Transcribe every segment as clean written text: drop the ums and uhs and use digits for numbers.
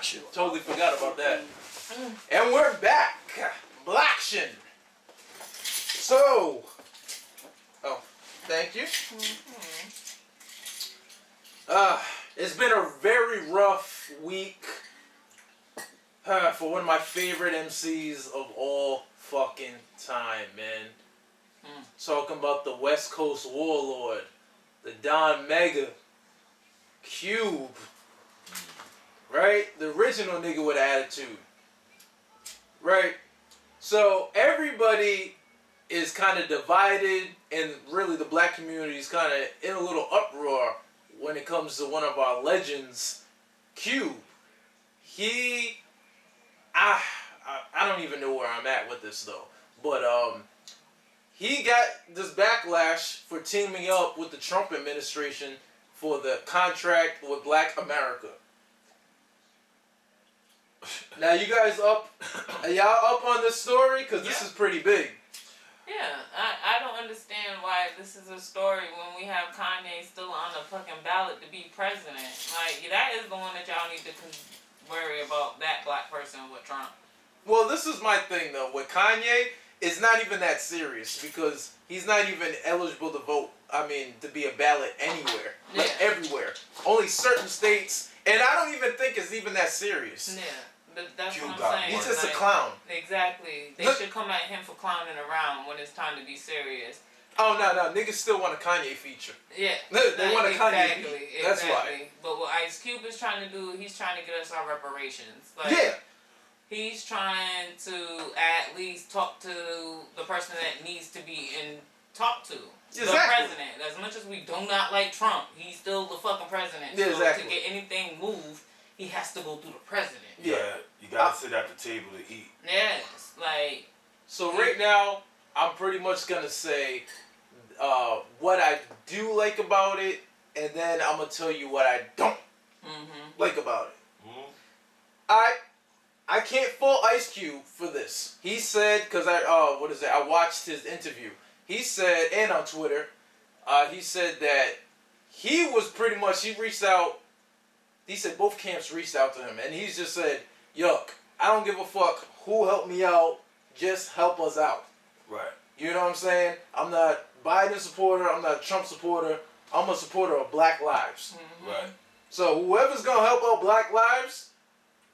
Blaction. Totally forgot about that. And we're back. Blaction. So, thank you. It's been a very rough week for one of my favorite MCs of all fucking time, man. Talking about the West Coast Warlord, the Don Mega, Cube, right? The original nigga with attitude, right? So everybody is kind of divided, and really the black community is kind of in a little uproar when it comes to one of our legends, Cube. I don't even know where I'm at with this though, but he got this backlash for teaming up with the Trump administration for the contract with Black America. Now you guys are y'all up on this story? Because this is pretty big. Yeah, I don't understand why this is a story when we have Kanye still on the fucking ballot to be president. Like, that is the one that y'all need to worry about, that black person with Trump. Well, this is my thing though. With Kanye, it's not even that serious because he's not even eligible to vote. I mean, to be a ballot anywhere. Like everywhere. Only certain states. And I don't even think it's even that serious. Yeah. But that's what I'm saying. He's just a clown. Exactly. They should come at him for clowning around when it's time to be serious. Oh, no. Niggas still want a Kanye feature. Yeah. They want a Kanye feature. That's why. But what Ice Cube is trying to do, he's trying to get us our reparations. Like, yeah. He's trying to at least talk to the person that needs to be talked to. Exactly. The president. As much as we do not like Trump, he's still the fucking president. Yeah, so exactly. to get anything moved, he has to go through the president. Yeah, you gotta sit at the table to eat. Yes, like. So right now, I'm pretty much gonna say what I do like about it, and then I'm gonna tell you what I don't like about it. I can't fault Ice Cube for this. He said, because I watched his interview. He said, and on Twitter, he said that he was pretty much, he reached out. He said both camps reached out to him, and he's just said, "Yuck, I don't give a fuck who helped me out. Just help us out." Right. You know what I'm saying? I'm not Biden supporter. I'm not a Trump supporter. I'm a supporter of Black Lives. Right. So whoever's gonna help out Black Lives,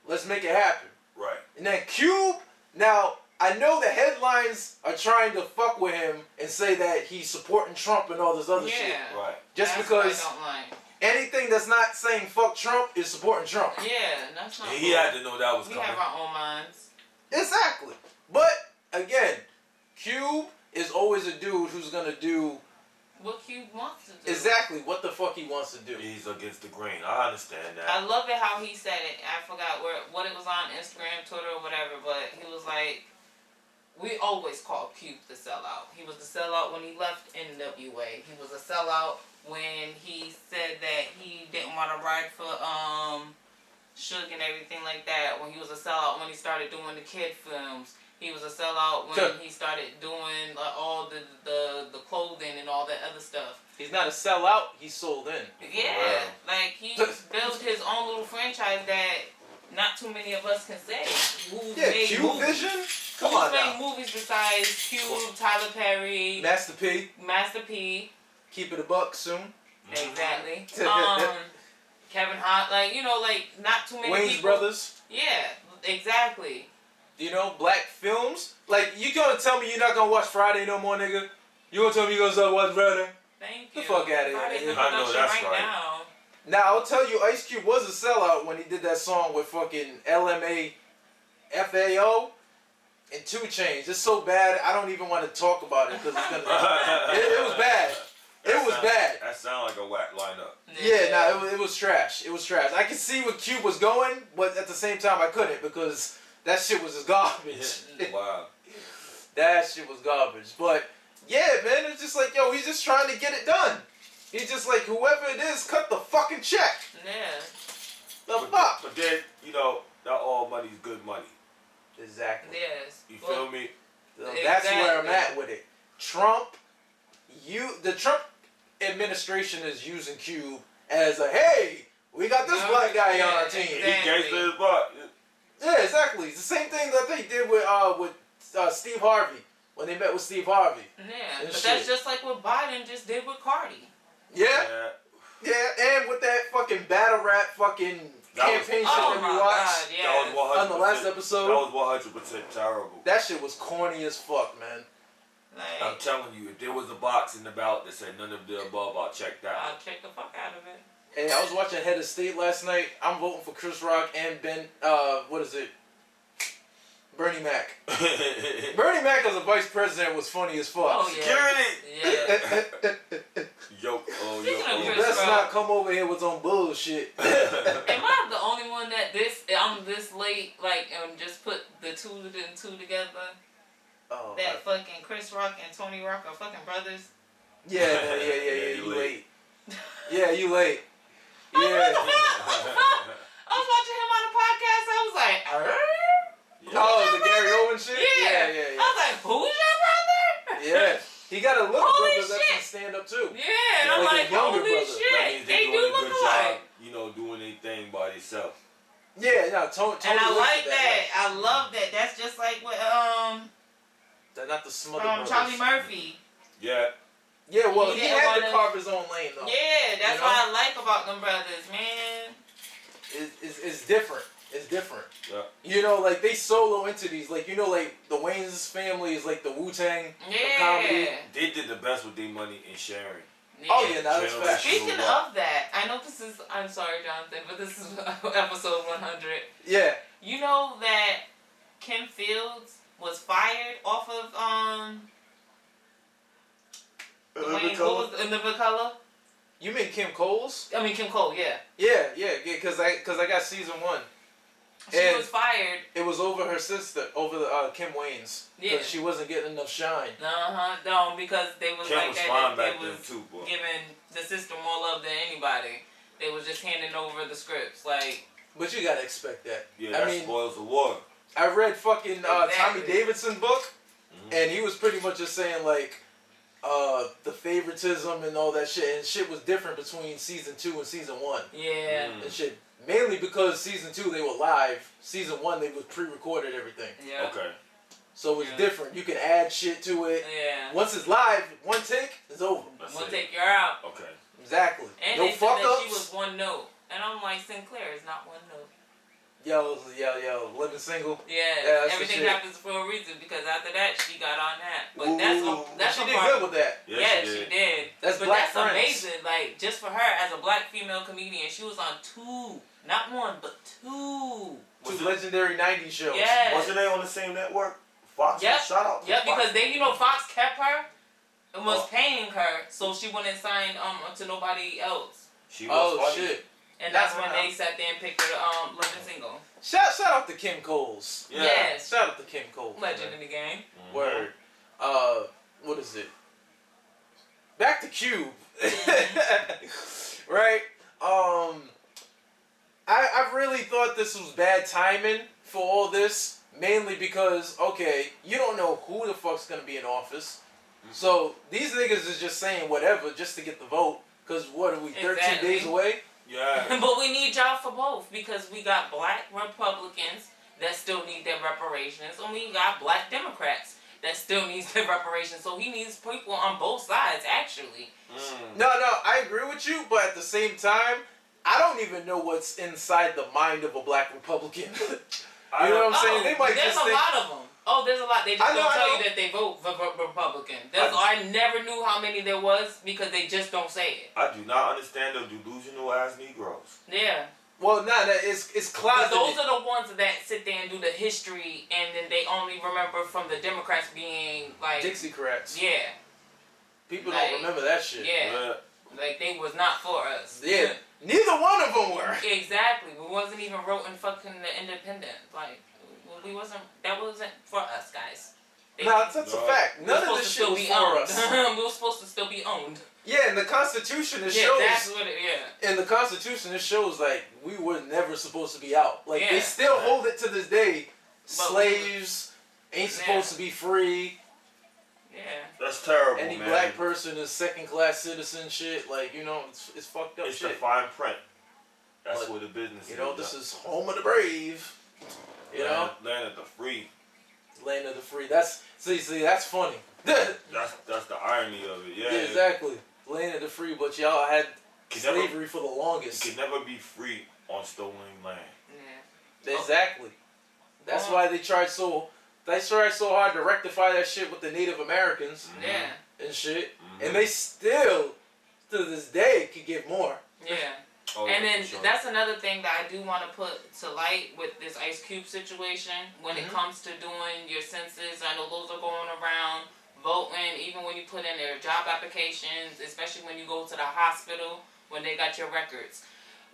let's make it happen. Right. And then Cube. Now I know the headlines are trying to fuck with him and say that he's supporting Trump and all this other shit. Right. Just that's because. What I don't like. Anything that's not saying fuck Trump is supporting Trump. Yeah, that's not. And he had to know that was coming. We have our own minds. Exactly. But again, Cube is always a dude who's gonna do what Cube wants to do. Exactly what the fuck he wants to do. He's against the grain. I understand that. I love it how he said it. I forgot what it was on Instagram, Twitter, or whatever, but he was like, we always called Cube the sellout. He was the sellout when he left NWA. He was a sellout when he said that he didn't want to ride for Suge and everything like that. When he was a sellout when he started doing the kid films. He was a sellout when he started doing all the clothing and all that other stuff. He's not a sellout, he's sold in. Yeah, like he built his own little franchise that not too many of us can say. Who's made Cube movies? Vision? Come on Who's now. made movies besides Cube, Tyler Perry, Master P. Master P. Keep it a buck soon. Exactly. Kevin Hart, like not too many Wayne's people. Brothers. Yeah, exactly. You know, black films. Like, you gonna tell me you're not gonna watch Friday no more, nigga? You gonna tell me you gonna start watching Friday? Thank The you. fuck out of here. I know that's right. Now, I'll tell you, Ice Cube was a sellout when he did that song with fucking LMAFAO and 2 Chainz. It's so bad, I don't even want to talk about it because it's gonna. it was bad. It was bad. That sounded like a whack lineup. Yeah, it was trash. It was trash. I could see where Cube was going, but at the same time, I couldn't because that shit was just garbage. Wow. That shit was garbage. But yeah, man, it's just like, yo, he's just trying to get it done. He's just like, whoever it is, cut the fucking check. Yeah. The fuck. But then, not all money's good money. Exactly. Yes. You feel me? That's where I'm at with it. The Trump administration is using Cube as a, hey, we got this black guy on our team. He Exactly. gangsta his butt. Yeah, exactly. It's the same thing that they did with Steve Harvey when they met with Steve Harvey. Yeah, And but shit. that's just like what Biden just did with Cardi. Yeah, Yeah. and with that fucking battle rap fucking campaign shit Oh that my we God, watched yes. That was 100%. on the last episode. That was 100% terrible. That shit was corny as fuck, man. I'm Like, telling you, if there was a box in the ballot that said none of the above, I'll check that. I'll check the fuck out of it. Hey, I was watching Head of State last night. I'm voting for Chris Rock and Bernie Mac. Bernie Mac as a vice president was funny as fuck. Oh, yeah. Security! Yeah. Yo, Speaking of You Chris best Rock. not come over here with some bullshit. Am I the only one that I'm this late, like, and just put the two and two together? Oh, That fucking Chris Rock and Tony Rock are fucking brothers? yeah, you late. Yeah, you late. What the Yeah. fuck? I was watching him on a podcast. I was like, Oh, the Gary Owen shit? Yeah. Yeah. I was like, who's your brother? Yeah. He got a little Holy brother that's shit. in stand up too. Yeah, and I'm Like a like, younger holy brother. That shit. means They they're do doing a look good alike. job, doing their thing by themselves. Yeah, no, Tony. And I looks like at that. I love that. That's just like what They're not the smother from brothers. Charlie Murphy. Yeah. Yeah, well, He he didn't had to wanna- carve his own lane though. Yeah, that's You know? what I like about them brothers, man. It's different. It's different. Yeah. You know, like they solo entities. Like like the Wayne's family is like the Wu-Tang of comedy. Yeah. They did the best with their money in sharing. Oh yeah, that's Generation. fact. Speaking of that, I know this is, I'm sorry, Jonathan, but this is episode 100. Yeah. You know that Kim Fields was fired off of, Wayne, who was in Living Color? You mean Kim Coles? I mean, Kim Cole, yeah. Yeah, because I got season 1. She And- was fired. It was over her sister, over the Kim Wayne's, because Yeah. she wasn't getting enough shine. No, because they was Kim like was that. fine They back then was too, boy. giving the sister more love than anybody. They was just handing over the scripts, like. But you gotta expect that. Yeah, I that mean, spoils the water. I read fucking Tommy Exactly. Davidson's book, Mhm. and he was pretty much just saying like the favoritism and all that shit, and shit was different between season 2 and season 1 Yeah. Mm. and shit. Mainly because season 2 they were live, season 1 they was pre-recorded everything, Yeah. Okay. so it's Yeah. different. You can add shit to it. Yeah. Once it's live, one take, it's over. That's We'll it. take you out. Okay. Exactly. And No they said fuck that ups. she was one note. And I'm like, Sinclair is not one note. Yo, living single. Yeah, Yeah, that's the everything shit. happens for a reason because after that she got on that. But Ooh. that's She a did part. good with that. Yeah, Yeah, she she did. did. That's But Black that's Friends. amazing. Like just for her as a black female comedian, she was on 2, not 1, but 2. Two Was it- legendary 90s shows. Yeah. Wasn't they on the same network? Fox. Yep. Shout out. To Yeah, Fox. because they, Fox kept her and was Oh. paying her, so she wouldn't sign to nobody else. She was Oh funny. shit. And that's Wow. when they sat there and picked her living single. Shout out to Kim Coles. Yeah. Yes. Shout out to Kim Coles. Legend man. in the game. Mhm. Word. What is it? Back to Cube. Right? I really thought this was bad timing for all this, mainly because, okay, you don't know who the fuck's gonna be in office. So these niggas is just saying whatever just to get the vote. Cause what are we, 13 Exactly. days away? Yeah. But we need y'all for both because we got black Republicans that still need their reparations, and we got black Democrats that still needs their reparations. So he needs people on both sides, actually. Mm. No, I agree with you, but at the same time, I don't even know what's inside the mind of a black Republican. You know what I'm saying? They might there's just a think, lot of them. Oh, there's a lot. They just I know, don't I tell know. you that they vote for Republican. I never knew how many there was because they just don't say it. I do not understand the delusional ass Negroes. Yeah. well, it's But closeted. those are the ones that sit there and do the history, and then they only remember from the Democrats being like, Dixiecrats. yeah, People like, don't remember that shit. yeah, like they was not for us. Yeah. Neither one of them were. Exactly. We wasn't even voting fucking the independent. Like we wasn't. That wasn't for us, guys. No, that's a No. fact. We None were of supposed this to shit still was be for owned. us. We were supposed to still be owned. Yeah, in the Constitution it Yeah, shows. that's what it. Yeah. In the Constitution it shows like we were never supposed to be out. Like they Yeah. still hold it to this day. But Slaves ain't supposed to be free. Yeah. That's terrible, Any man. black person is second class citizen shit. Like, it's fucked up It's the shit. fine print. That's But, where the business is. You know, this is home of the brave. You know, land of the free. Land of the free. That's see, that's funny. That's the irony of it. Yeah, exactly. Land of the free, but y'all had Can slavery for the longest. You can never be free on stolen land. Yeah. Exactly. That's why they tried so hard to rectify that shit with the Native Americans Yeah. and shit, and they still to this day could get more. Yeah. Oh, and yeah, then for sure. that's another thing that I do want to put to light with this Ice Cube situation when it comes to doing your census. I know those are going around, voting, even when you put in their job applications, especially when you go to the hospital when they got your records.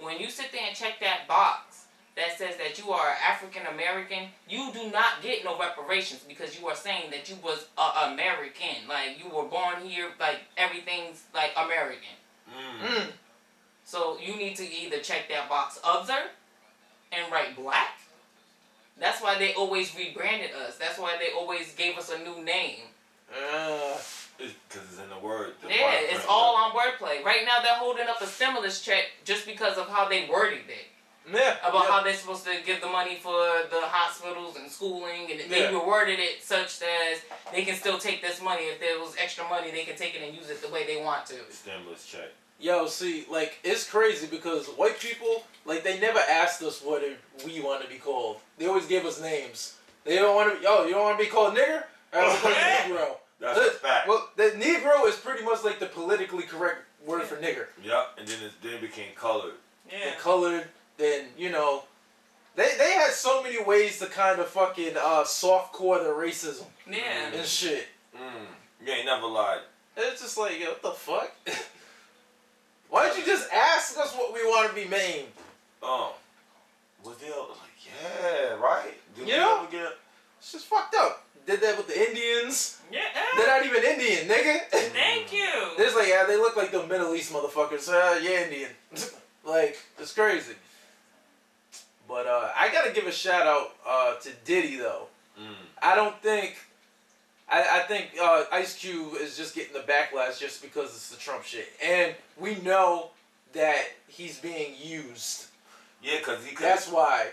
When you sit there and check that box that says that you are African American, you do not get no reparations because you are saying that you was American, like you were born here, like everything's like American. So you need to either check that box other and write black. That's why they always rebranded us. That's why they always gave us a new name. Because it's in the word. Yeah, it's all on wordplay. Right now they're holding up a stimulus check just because of how they worded it. Yeah. About how they're supposed to give the money for the hospitals and schooling, and they reworded it such that they can still take this money. If there was extra money, they can take it and use it the way they want to. Stimulus check. Yo, see, like, it's crazy because white people, like, they never asked us what we want to be called. They always gave us names. They don't want to, you don't want to be called nigger? All right, we'll call you Negro. That's a fact. Well, the Negro is pretty much like the politically correct word for nigger. Yep, and then it became colored. Yeah. And colored, then, you know, they had so many ways to kind of fucking soft-core their racism. Yeah. And shit. You ain't never lied. It's just like, yo, what the fuck? Why don't you just ask us what we want to be named? Was they like, yeah, right? Did You we know? ever get It's just fucked up. Did that with the Indians. Yeah. They're not even Indian, nigga. Thank you. There's like, yeah, they look like the Middle East motherfuckers. Yeah, Indian. Like, it's crazy. But I gotta give a shout out to Diddy though. I don't think. I think Ice Cube is just getting the backlash just because it's the Trump shit, and we know that he's being used. Yeah, because he could. That's why.